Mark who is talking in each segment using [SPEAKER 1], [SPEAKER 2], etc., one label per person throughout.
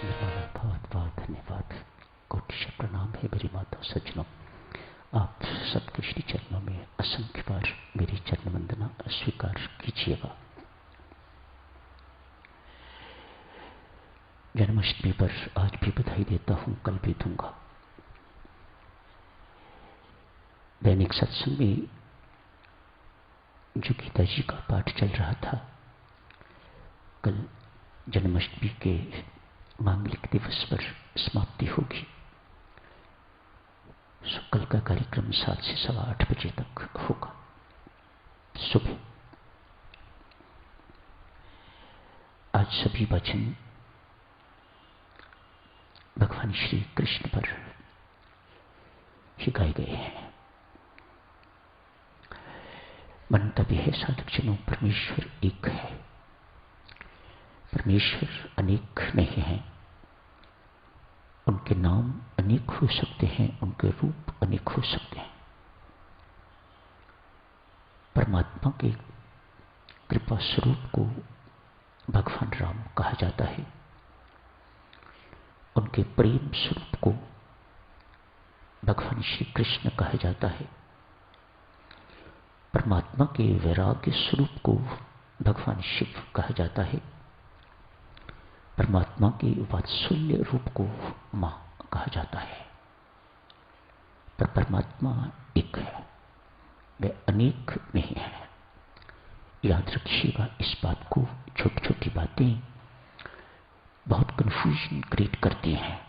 [SPEAKER 1] निर्मला, बहुत बहुत धन्यवाद। कोटि प्रणाम है मेरी माता सज्जनों। आप सबके श्री चरणों में असंख्य बार मेरी चरण वंदना स्वीकार कीजिएगा। जन्माष्टमी पर आज भी बधाई देता हूं, कल भी दूंगा। दैनिक सत्संग में जो गीता जी का पाठ चल रहा था, कल जन्माष्टमी के मांगलिक दिवस पर समाप्ति होगी। कल का कार्यक्रम 7 से 8:15 बजे तक होगा सुबह। आज सभी वचन भगवान श्री कृष्ण पर ही गाए गए हैं। मंतव्य है साधक जनों, परमेश्वर एक है। परमेश्वर अनेक नहीं हैं। उनके नाम अनेक हो सकते हैं, उनके रूप अनेक हो सकते हैं। परमात्मा के कृपा स्वरूप को भगवान राम कहा जाता है। उनके प्रेम स्वरूप को भगवान श्री कृष्ण कहा जाता है। परमात्मा के वैराग्य स्वरूप को भगवान शिव कहा जाता है। परमात्मा के वात्सल्य रूप को मां कहा जाता है। पर परमात्मा एक है, वह अनेक नहीं है। याद रखिएगा इस बात को। छोटी छोटी बातें बहुत कंफ्यूजन क्रिएट करती हैं।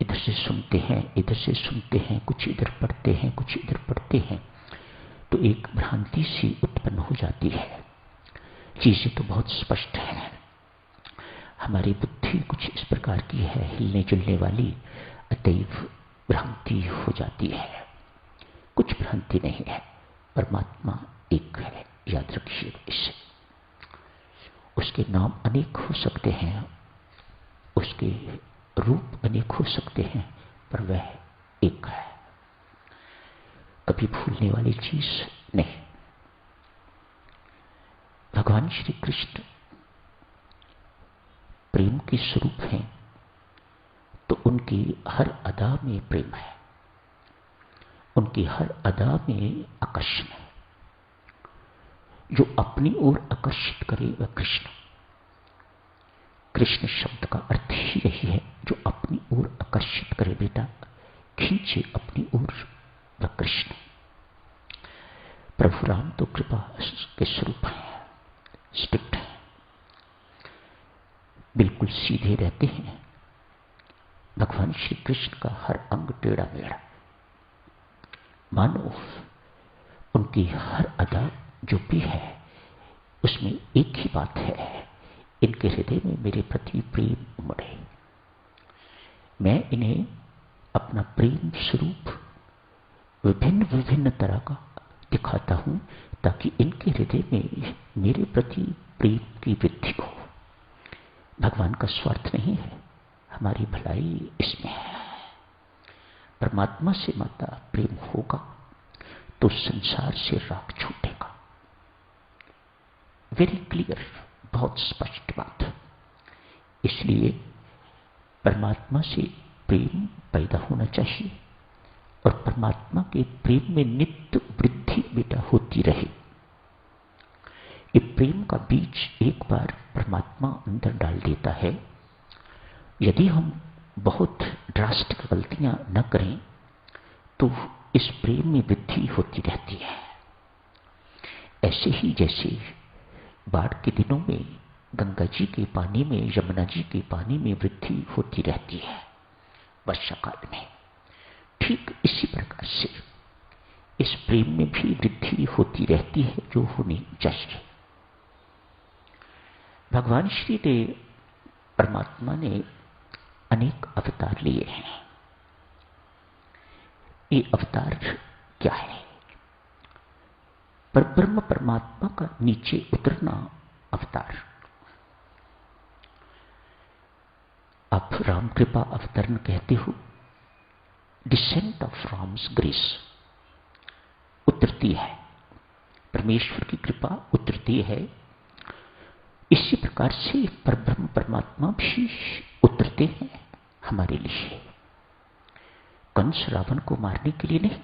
[SPEAKER 1] इधर से सुनते हैं, इधर से सुनते हैं, कुछ इधर पढ़ते हैं, कुछ इधर पढ़ते हैं, तो एक भ्रांति सी उत्पन्न हो जाती है। चीजें तो बहुत स्पष्ट हैं। हमारी बुद्धि कुछ इस प्रकार की है, हिलने जुलने वाली, अतएव भ्रांति हो जाती है। कुछ भ्रांति नहीं है। परमात्मा एक है, याद रखिए इसे। उसके नाम अनेक हो सकते हैं, उसके रूप अनेक हो सकते हैं, पर वह एक है। कभी भूलने वाली चीज नहीं। भगवान श्री कृष्ण प्रेम के स्वरूप हैं, तो उनकी हर अदा में प्रेम है, उनकी हर अदा में आकर्षण है। जो अपनी ओर आकर्षित करे वह कृष्ण। कृष्ण शब्द का अर्थ ही यही है, जो अपनी ओर आकर्षित करे, बेटा खींचे अपनी ओर, वह कृष्ण। प्रभु राम तो कृपा के स्वरूप है, स्ट्रिक्ट है, बिल्कुल सीधे रहते हैं। भगवान श्री कृष्ण का हर अंग टेढ़ा मेढ़ा, मानो उनकी हर अदा जो भी है उसमें एक ही बात है, इनके हृदय में मेरे प्रति प्रेम उमड़े। मैं इन्हें अपना प्रेम स्वरूप विभिन्न विभिन्न तरह का दिखाता हूं, ताकि इनके हृदय में मेरे प्रति प्रेम की वृद्धि हो। भगवान का स्वार्थ नहीं है, हमारी भलाई इसमें है। परमात्मा से माता प्रेम होगा तो संसार से राग छूटेगा। वेरी क्लियर, बहुत स्पष्ट बात। इसलिए परमात्मा से प्रेम पैदा होना चाहिए और परमात्मा के प्रेम में नित्य वृद्धि बेटा होती रहे। ये प्रेम का बीज एक बार परमात्मा अंदर डाल देता है। यदि हम बहुत ड्रास्टिक गलतियां न करें तो इस प्रेम में वृद्धि होती रहती है। ऐसे ही जैसे बाढ़ के दिनों में गंगा जी के पानी में, यमुना जी के पानी में वृद्धि होती रहती है वर्षा काल में, ठीक इसी प्रकार से इस प्रेम में भी वृद्धि होती रहती है, जो होनी चाहिए। भगवान श्री ने, परमात्मा ने अनेक अवतार लिए हैं। ये अवतार क्या है? पर ब्रह्म परमात्मा का नीचे उतरना अवतार। आप राम कृपा अवतरण कहते हो, डिसेंट ऑफ राम्स ग्रेस, उतरती है, परमेश्वर की कृपा उतरती है। इसी प्रकार से परब्रह्म परमात्मा भी चलते हैं हमारे लिए, कंस रावण को मारने के लिए नहीं,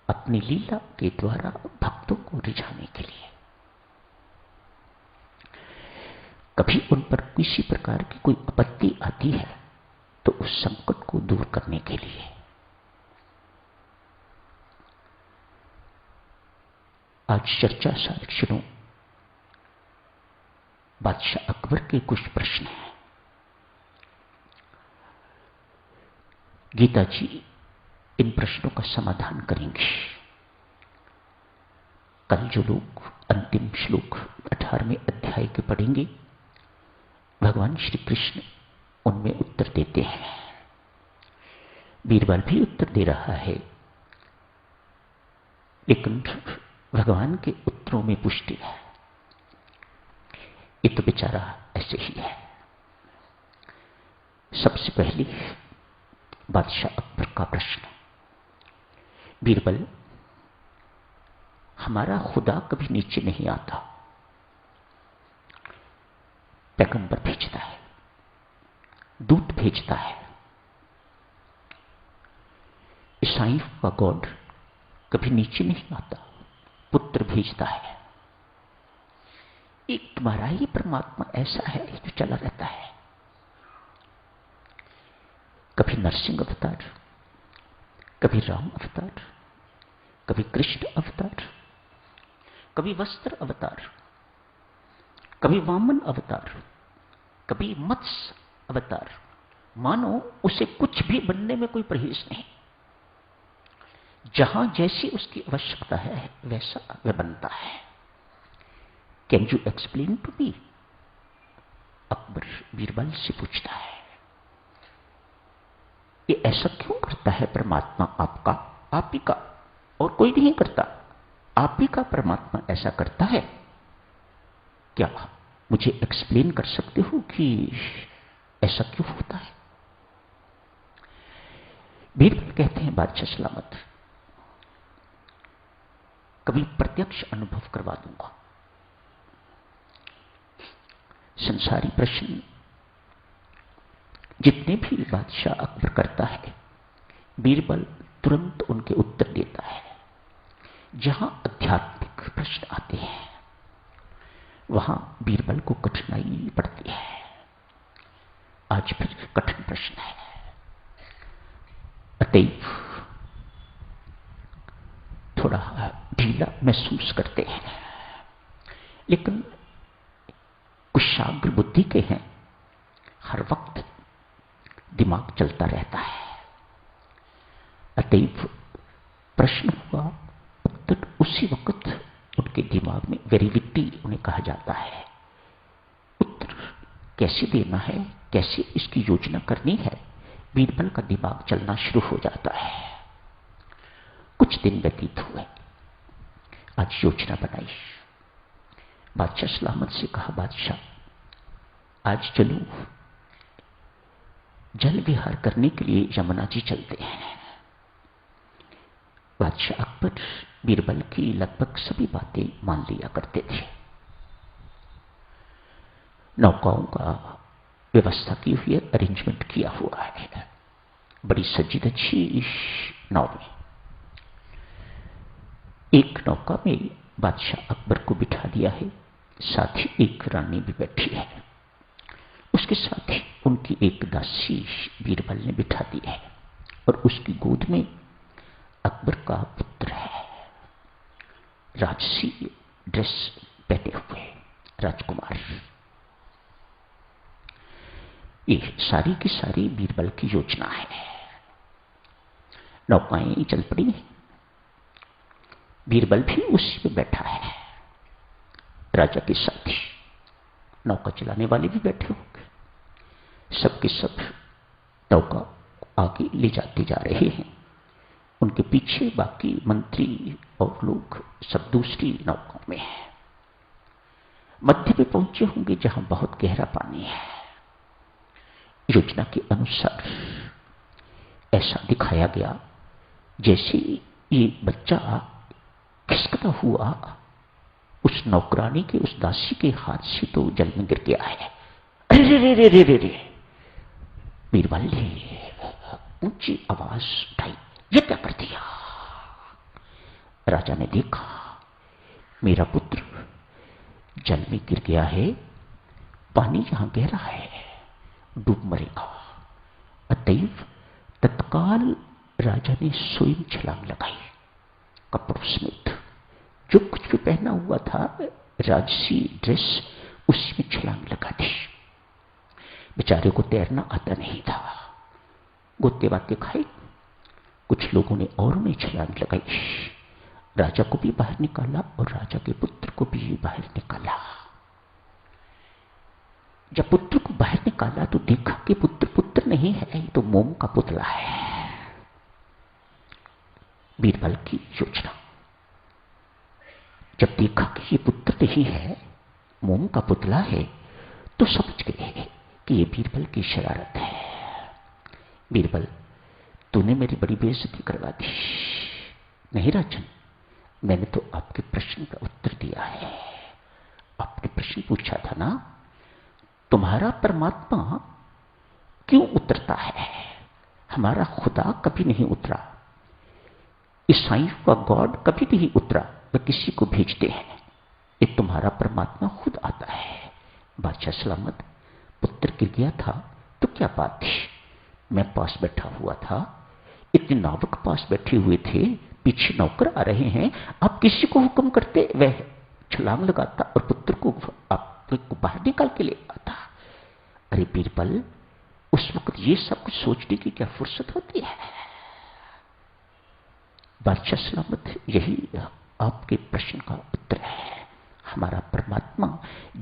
[SPEAKER 1] अपनी लीला के द्वारा भक्तों को रिझाने के लिए। कभी उन पर किसी प्रकार की कोई आपत्ति आती है तो उस संकट को दूर करने के लिए। आज चर्चा सुनो, बादशाह अकबर के कुछ प्रश्न हैं। गीता जी इन प्रश्नों का समाधान करेंगे। कल जो लोग अंतिम श्लोक 18वें अध्याय के पढ़ेंगे, भगवान श्री कृष्ण उनमें उत्तर देते हैं। बीरबल भी उत्तर दे रहा है, लेकिन भगवान के उत्तरों में पुष्टि है। ये तो बेचारा ऐसे ही है। सबसे पहले बादशाह अकबर का प्रश्न, बीरबल, हमारा खुदा कभी नीचे नहीं आता, पैगंबर भेजता है, दूत भेजता है। ईसाइयों का गॉड कभी नीचे नहीं आता, पुत्र भेजता है। एक तुम्हारा ही परमात्मा ऐसा है जो चला रहता है। कभी नरसिंह अवतार, कभी राम अवतार, कभी कृष्ण अवतार, कभी वस्त्र अवतार, कभी वामन अवतार, कभी मत्स्य अवतार। मानो उसे कुछ भी बनने में कोई परहेज नहीं। जहां जैसी उसकी आवश्यकता है वैसा वह बनता है। Can you explain to me? Akbar Birbal से पूछता है, ये ऐसा क्यों करता है परमात्मा आपका, आप ही का, और कोई नहीं करता? आप ही का परमात्मा ऐसा करता है क्या? मुझे एक्सप्लेन कर सकते हो कि ऐसा क्यों होता है? बीरबल कहते हैं, बादशाह सलामत, कभी प्रत्यक्ष अनुभव करवा दूंगा। संसारी प्रश्न जितने भी बादशाह अकबर करता है, बीरबल तुरंत उनके उत्तर देता है। जहां आध्यात्मिक प्रश्न आते हैं वहां बीरबल को कठिनाई पड़ती है। आज फिर कठिन प्रश्न है, अतएव थोड़ा ढीला महसूस करते हैं, लेकिन कुशाग्र बुद्धि के हैं, हर वक्त दिमाग चलता रहता है। अतएव प्रश्न हुआ, उत्तर उसी वक्त उनके दिमाग में, वेरिविटी उन्हें कहा जाता है। उत्तर कैसे देना है, कैसे इसकी योजना करनी है, बीरबल का दिमाग चलना शुरू हो जाता है। कुछ दिन व्यतीत हुए, आज योजना बनाई। बादशाह सलामत से कहा, बादशाह आज चलो जल विहार करने के लिए यमुना जी चलते हैं। बादशाह अकबर बीरबल की लगभग सभी बातें मान लिया करते थे। नौकाओं का व्यवस्था की हुई है, अरेंजमेंट किया हुआ है, बड़ी सजी धजी नाव में। एक नौका में बादशाह अकबर को बिठा दिया है, साथ ही एक रानी भी बैठी है। उसके साथ ही उनकी एक दासी बीरबल ने बिठा दी है, और उसकी गोद में अकबर का पुत्र है, राजसी ड्रेस पहने हुए राजकुमार। ये सारी की सारी बीरबल की योजना है। नौकाएं चल पड़ी, बीरबल भी उसी में बैठा है, राजा के साथ ही नौका चलाने वाले भी बैठे होंगे। सबके सब नौका आगे ले जाते जा रहे हैं, उनके पीछे बाकी मंत्री और लोग सब दूसरी नौकाओं में हैं। मध्य में पहुंचे होंगे जहां बहुत गहरा पानी है। योजना के अनुसार ऐसा दिखाया गया जैसे ये बच्चा खिसकता हुआ उस नौकरानी के, उस दासी के हाथ से तो जल में गिर गया है। अरे रे रे रे रे रे रे। बीरबल ने ऊंची आवाज उठाई, ये क्या कर दिया? राजा ने देखा मेरा पुत्र जल में गिर गया है, पानी यहां गहरा है, डूब मरेगा। अतएव तत्काल राजा ने स्वयं छलांग लगाई, कपड़ों समेत जो कुछ भी पहना हुआ था राजसी ड्रेस, उसी में छलांग लगा दी। बेचारे को तैरना आता नहीं था, गोते वाते खाए। कुछ लोगों ने और में छलांग लगाई, राजा को भी बाहर निकाला और राजा के पुत्र को भी बाहर निकाला। जब पुत्र को बाहर निकाला तो देखा कि पुत्र पुत्र नहीं है, ये तो मोम का पुतला है। बीरबल की योजना, जब देखा कि ये पुत्र नहीं है, मोम का पुतला है, तो समझ गए कि ये बीरबल की शरारत है। बीरबल, तूने मेरी बड़ी बेइज्जती करवा दी। नहीं राजन, मैंने तो आपके प्रश्न का उत्तर दिया है। आपने प्रश्न पूछा था ना, तुम्हारा परमात्मा क्यों उतरता है? हमारा खुदा कभी नहीं उतरा, ईसाइयों का गॉड कभी नहीं उतरा, वे किसी को भेजते हैं। ये तुम्हारा परमात्मा खुद आता है। बादशाह सलामत, पुत्र गिर गया था तो क्या बात थी? मैं पास बैठा हुआ था, इतने नावक पास बैठे हुए थे, पीछे नौकर आ रहे हैं, आप किसी को हुक्म करते, वह छलांग लगाता और पुत्र को आपको बाहर निकाल के ले आता। अरे बीरबल, उस वक्त ये सब कुछ सोचने की क्या फुर्सत होती है? बादशाह सलामत, यही आपके प्रश्न का उत्तर है। हमारा परमात्मा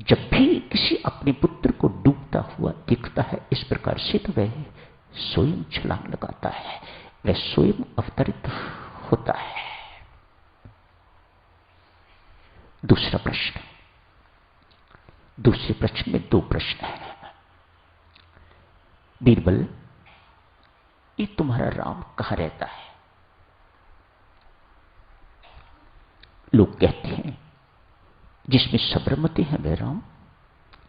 [SPEAKER 1] जब भी किसी अपने पुत्र को डूबता हुआ दिखता है इस प्रकार से, तो वह स्वयं छलांग लगाता है, वह स्वयं अवतरित होता है। दूसरा प्रश्न, दूसरे प्रश्न में दो प्रश्न हैं। बीरबल, ये तुम्हारा राम कहां रहता है? लोग कहते हैं जिसमें साबरमती है वह राम,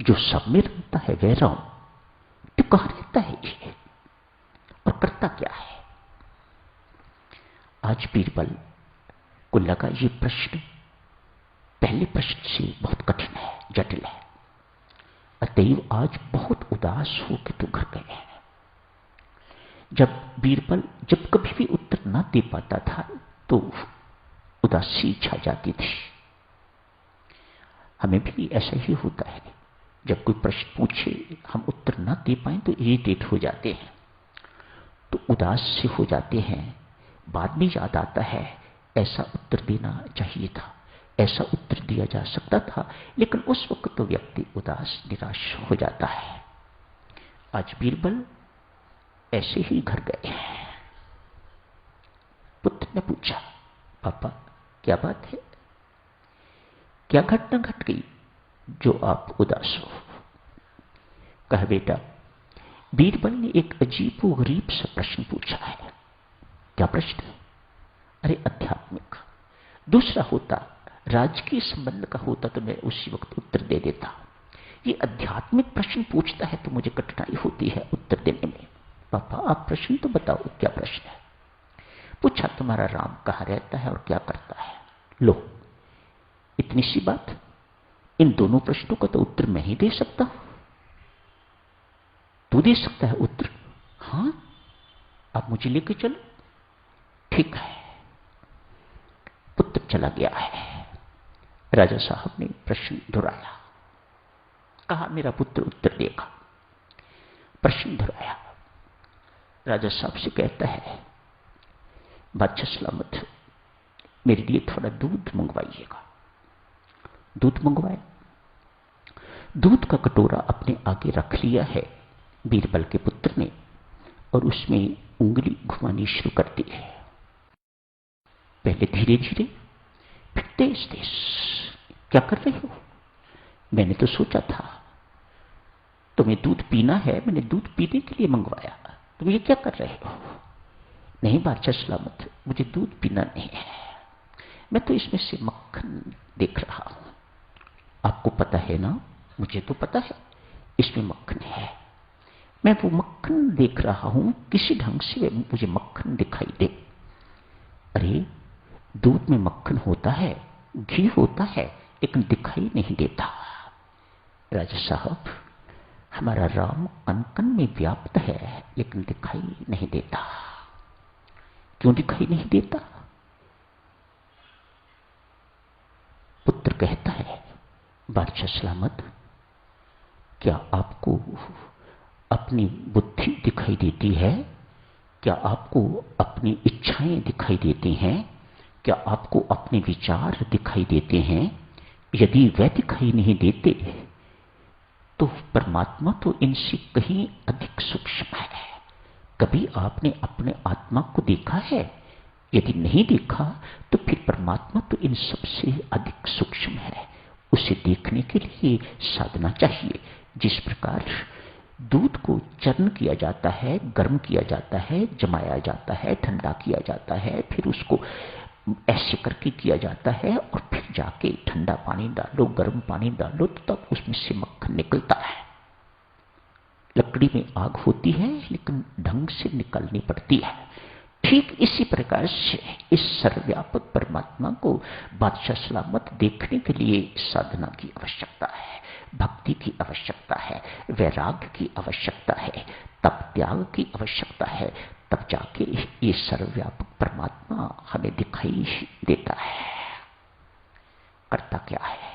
[SPEAKER 1] जो सब में रहता है वह राम। तो कहां रहता है ये और करता क्या है? आज बीरबल को लगा ये प्रश्न पहले प्रश्न से बहुत कठिन है, जटिल है। अतएव आज बहुत उदास होकर तो घर गए हैं। जब बीरबल जब कभी भी उत्तर ना दे पाता था तो उदासी छा जाती थी। हमें भी ऐसा ही होता है, जब कोई प्रश्न पूछे हम उत्तर ना दे पाए तो इरिटेट हो जाते हैं, तो उदास से हो जाते हैं। बाद में याद आता है ऐसा उत्तर देना चाहिए था, ऐसा उत्तर दिया जा सकता था, लेकिन उस वक्त तो व्यक्ति उदास निराश हो जाता है। आज बीरबल ऐसे ही घर गए हैं। पुत्र ने पूछा, पापा क्या बात है, क्या घटना घट गई जो आप उदास हो? कहा, बेटा बीरबल ने एक अजीब व गरीब सा प्रश्न पूछा है। क्या प्रश्न? अरे आध्यात्मिक। दूसरा होता राजकीय संबंध का होता तो मैं उसी वक्त उत्तर दे देता। ये आध्यात्मिक प्रश्न पूछता है तो मुझे कठिनाई होती है उत्तर देने में। पापा आप प्रश्न तो बताओ, क्या प्रश्न है? पूछा, तुम्हारा राम कहां रहता है और क्या करता है? लो, इतनी सी बात। इन दोनों प्रश्नों का तो उत्तर मैं ही दे सकता हूं। तू दे सकता है उत्तर? हां, आप मुझे लेके चलो। ठीक है। पुत्र चला गया है। राजा साहब ने प्रश्न दोहराया, कहा मेरा पुत्र उत्तर देगा। प्रश्न दोहराया। राजा साहब से कहता है, बादशाह सलामत मेरे लिए थोड़ा दूध मंगवाइएगा। दूध मंगवाया। दूध का कटोरा अपने आगे रख लिया है बीरबल के पुत्र ने, और उसमें उंगली घुमानी शुरू कर दी है। पहले धीरे धीरे, फिर तेज तेज। क्या कर रहे हो? मैंने तो सोचा था तुम्हें दूध पीना है, मैंने दूध पीने के लिए मंगवाया, तुम ये क्या कर रहे हो? नहीं बादशाह सलामत, मुझे दूध पीना नहीं है, मैं तो इसमें से मक्खन देख रहा हूं। आपको पता है ना? मुझे तो पता है, इसमें मक्खन है, मैं वो मक्खन देख रहा हूं, किसी ढंग से मुझे मक्खन दिखाई दे। अरे दूध में मक्खन होता है, घी होता है, लेकिन दिखाई नहीं देता। राजा साहब, हमारा राम कण-कण में व्याप्त है, लेकिन दिखाई नहीं देता। क्यों दिखाई नहीं देता? पुत्र कहता है, बादशाह सलामत, क्या आपको अपनी बुद्धि दिखाई देती है? क्या आपको अपनी इच्छाएं दिखाई देती हैं? क्या आपको अपने विचार दिखाई देते हैं? यदि वे दिखाई नहीं देते तो परमात्मा तो इनसे कहीं अधिक सूक्ष्म है। कभी आपने अपने आत्मा को देखा है? यदि नहीं देखा तो फिर परमात्मा तो इन सबसे अधिक सूक्ष्म है। उसे देखने के लिए साधना चाहिए। जिस प्रकार दूध को चरण किया जाता है, गर्म किया जाता है, जमाया जाता है, ठंडा किया जाता है, फिर उसको ऐसे करके किया जाता है और फिर जाके ठंडा पानी डालो, गर्म पानी डालो, तो तब उसमें से मक्खन निकलता है। लकड़ी में आग होती है, लेकिन ढंग से निकालनी पड़ती है। ठीक इसी प्रकार से इस सर्वव्यापक परमात्मा को बादशाह सलामत देखने के लिए साधना की आवश्यकता है, भक्ति की आवश्यकता है, वैराग्य की आवश्यकता है, तप त्याग की आवश्यकता है। तब जाके ये सर्वव्यापक परमात्मा हमें दिखाई देता है। करता क्या है?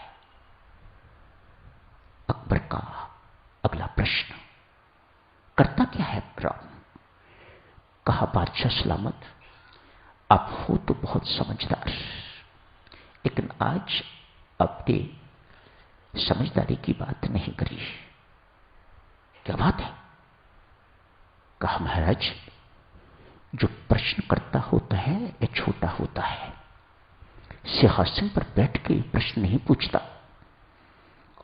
[SPEAKER 1] अकबर का अगला प्रश्न, करता क्या है राम? कहा, बादशाह सलामत, आप हो तो बहुत समझदार, लेकिन आज आपने समझदारी की बात नहीं करी। क्या बात है? कहा, महाराज, जो प्रश्न करता होता है वह छोटा होता है, सिंहासन पर बैठ के प्रश्न नहीं पूछता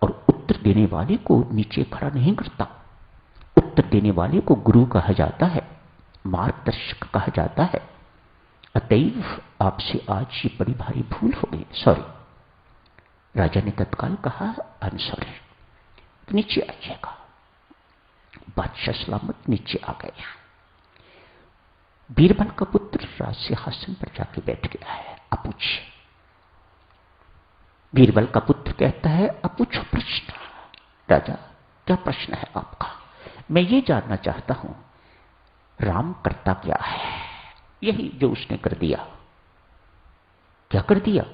[SPEAKER 1] और उत्तर देने वाले को नीचे खड़ा नहीं करता। उत्तर देने वाले को गुरु कहा जाता है, मार्गदर्शक कहा जाता है। अतएव आपसे आज ये बड़ी भारी भूल हो गई, सॉरी। राजा ने तत्काल कहा, आई एम सॉरी, नीचे आइएगा। बादशाह सलामत नीचे आ गया। बीरबल का पुत्र राज सिंहासन पर जाके बैठ गया है। अब पूछिए। बीरबल का पुत्र कहता है, अब पूछो प्रश्न। राजा, क्या प्रश्न है आपका? मैं ये जानना चाहता हूं, राम करता क्या है? यही जो उसने कर दिया। क्या कर दिया?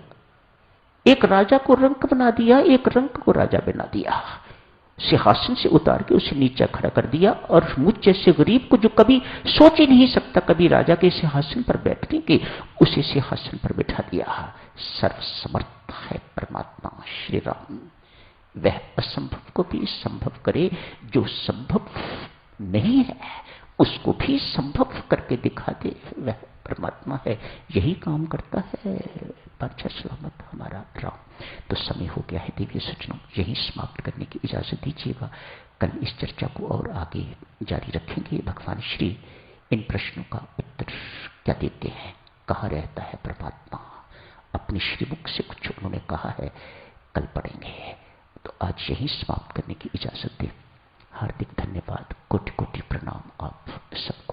[SPEAKER 1] एक राजा को रंक बना दिया, एक रंक को राजा बना दिया, सिंहासन से उतार के उसे नीचे खड़ा कर दिया। और मुझ जैसे गरीब को, जो कभी सोच ही नहीं सकता कभी राजा के सिंहासन पर बैठने के, उसे सिंहासन पर बैठा दिया। सर्वसमर्थ है परमात्मा श्री राम। वह असंभव को भी संभव करे, जो संभव नहीं है उसको भी संभव करके दिखा दे, वह परमात्मा है। यही काम करता है बादशाह सलामत हमारा राम। तो समय हो गया है देवी सज्जनों, यही समाप्त करने की इजाजत दीजिएगा। कल इस चर्चा को और आगे जारी रखेंगे। भगवान श्री इन प्रश्नों का उत्तर क्या देते हैं? कहाँ रहता है परमात्मा? अपने श्रीमुख से कुछ उन्होंने कहा है, कल पढ़ेंगे। तो आज यही समाप्त करने की इजाजत दें। हार्दिक धन्यवाद, कोटि कोटि प्रणाम आप सब।